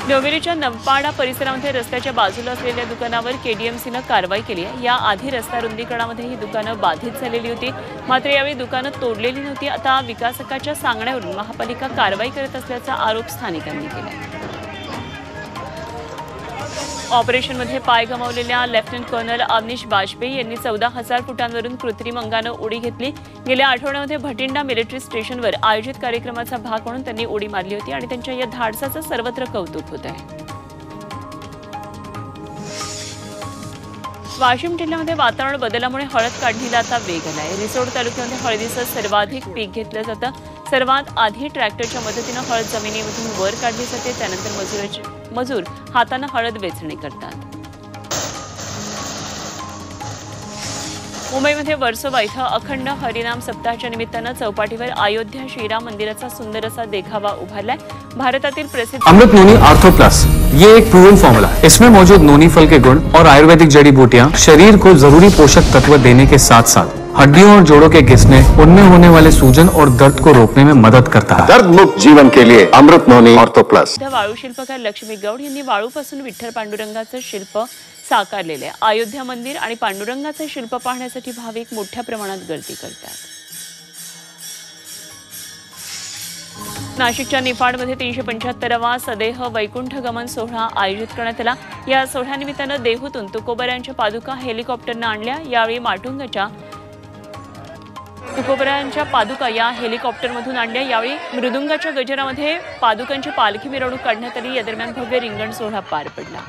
डोंबिवलीच्या नवपाडा परिसरामध्ये रस्त्याच्या बाजूला असलेल्या दुकानावर केडीएमसीनं कारवाई केली आहे। याआधी रस्ता रुंदीकरणामध्ये ही दुकानं बाधित झालेली होती, मात्र यावेळी दुकानं तोडलेली नव्हती। आता विकासकाच्या सांगण्यावरून महापालिका कारवाई करत असल्याचा आरोप स्थानिकांनी केला। ऑपरेशनमध्ये पाय गमावलेल्या लेफ्टनंट कर्नल अवनीश वाजपेयी यांनी 14,000 फुटांवरून कृत्रिम अंगानं उडी घेतली। गेल्या आठवड्यामध्ये भटिंडा मिलिटरी स्टेशनवर आयोजित कार्यक्रमाचा भाग म्हणून त्यांनी उडी मारली होती आणि त्यांच्या या धाडसाचं सर्वत्र कौतुक होत आहे। वाशिम जिल्ह्यामध्ये वातावरण बदलामुळे हळद काढणीला आता वेग आलाय। रिसोड तालुक्यामध्ये हळदीचं सर्वाधिक पीक घेतलं जातं। सर्वात आधी ट्रॅक्टरच्या मदतीनं हळद जमिनीमधून वर काढली जाते, त्यानंतर मजूर हाताने हळद वेचणी करतात। मुंबईमध्ये वर्सोवा इथं अखंड हरिनाम सप्ताहाच्या निमित्तानं चौपाटीवर अयोध्या श्रीराम मंदिराचा सुंदर असा देखावा उभारलाय। भारतातील प्रसिद्ध अमृत नोनी आर्थो प्लस ये एक प्रूवन फॉर्मूला है। इसमें मौजूद नोनी फल के गुण और आयुर्वेदिक जड़ी बूटियां शरीर को जरूरी पोषक तत्व देने के साथ साथ हड्डियों और जोड़ों के घिसने, उनमें होने वाले सूजन और दर्द को रोकने में मदद करता है। दर्द मुक्त जीवन के लिए अमृत नोनी आर्थो प्लस। वाळू शिल्पकार लक्ष्मी गौड यांनी वाळूपासून विठ्ठल पांडुरंगाचं शिल्प साकारलेले आहे। अयोध्या मंदिर आणि पांडुरंगाचे शिल्प पाहण्यासाठी भाविक मोठ्या प्रमाणात गर्दी करतात। नाशिकच्या निफाडमध्ये 375वा सदेह वैकुंठ गमन सोहळा आयोजित करण्यात आला। या सोहळ्यानिमित्तानं देहूतून तुकोबरायांच्या पादुका हेलिकॉप्टरनं आणल्या। यावेळी माटुंगाच्या तुकोबरायांच्या पादुका या हेलिकॉप्टरमधून आणल्या। यावेळी मृदुंगाच्या गजरामध्ये पादुकांची पालखी मिरवणूक काढण्यात आली। या दरम्यान भव्य रिंगण सोहळा पार पडला।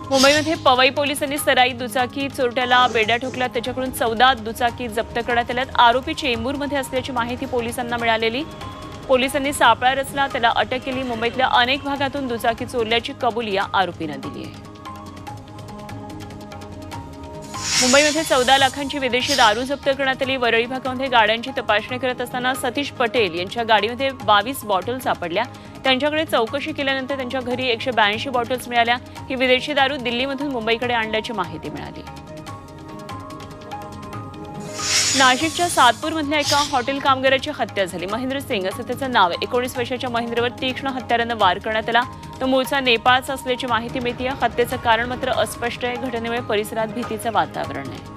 मुंबईमध्ये पवई पोलिसांनी सराई दुचाकी चोरट्याला बेड्या ठोकल्या। त्याच्याकडून 14 दुचाकी जप्त करण्यात आल्यात। आरोपी चेंबूरमध्ये असल्याची माहिती पोलिसांना मिळालेली। पोलिसांनी सापळा रचला, त्याला अटक केली। मुंबईतल्या अनेक भागातून दुचाकी चोरल्याची कबुली या आरोपीनं दिली आहे। मुंबईमध्ये 14 लाखांची विदेशी दारू जप्त करण्यात आली। वरळी भागामध्ये गाड्यांची तपासणी करत असताना सतीश पटेल यांच्या गाडीमध्ये 22 बॉटल सापडल्या। त्यांच्याकडे चौकशी केल्यानंतर त्यांच्या घरी 182 बॉटल्स मिळाल्या। ही विदेशी दारू दिल्लीमधून मुंबईकडे आणल्याची माहिती मिळाली। नाशिकच्या सातपूरमधल्या एका हॉटेल कामगाराची हत्या झाली। महेंद्र सिंग असं त्याचं नाव आहे। 19 वर्षाच्या महेंद्रवर तीक्ष्ण हत्यारानं वार करण्यात आला। तो मूळचा नेपाळचा असल्याची माहिती मिळते। हत्येचं कारण मात्र अस्पष्ट आहे। घटनेमुळे परिसरात भीतीचं वातावरण आहे।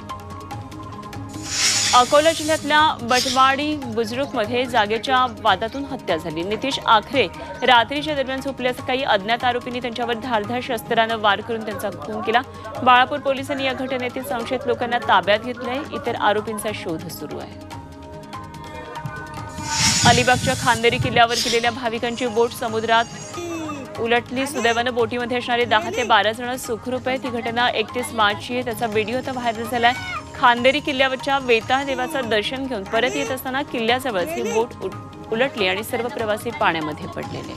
अकोला जिल्ह्यातल्या बटवाडी बुजुर्गमध्ये जागेच्या वादातून हत्या झाली। नितीश आखरे रात्रीच्या दरम्यान झोपले असता काही अज्ञात आरोपींनी त्यांच्यावर धारधार शस्त्रानं वार करून त्यांचा खून केला। बाळापूर पोलिसांनी या घटनेतील संशयित लोकांना ताब्यात घेतलंय। इतर आरोपींचा शोध सुरू आहे। अलिबागच्या खांदेरी किल्ल्यावर गेलेल्या भाविकांची बोट समुद्रात उलटली। सुदैवानं बोटीमध्ये असणारे 10 ते 12 जण सुखरूप आहेत। ही घटना 31 मार्चची आहे। त्याचा व्हिडिओ आता व्हायरल झालाय। खांदेरी किल्ल्यावरच्या वेताळ देवाचं दर्शन घेऊन परत येत असताना किल्ल्याजवळच ही बोट उलटली आणि सर्व प्रवासी पाण्यामध्ये पडलेले।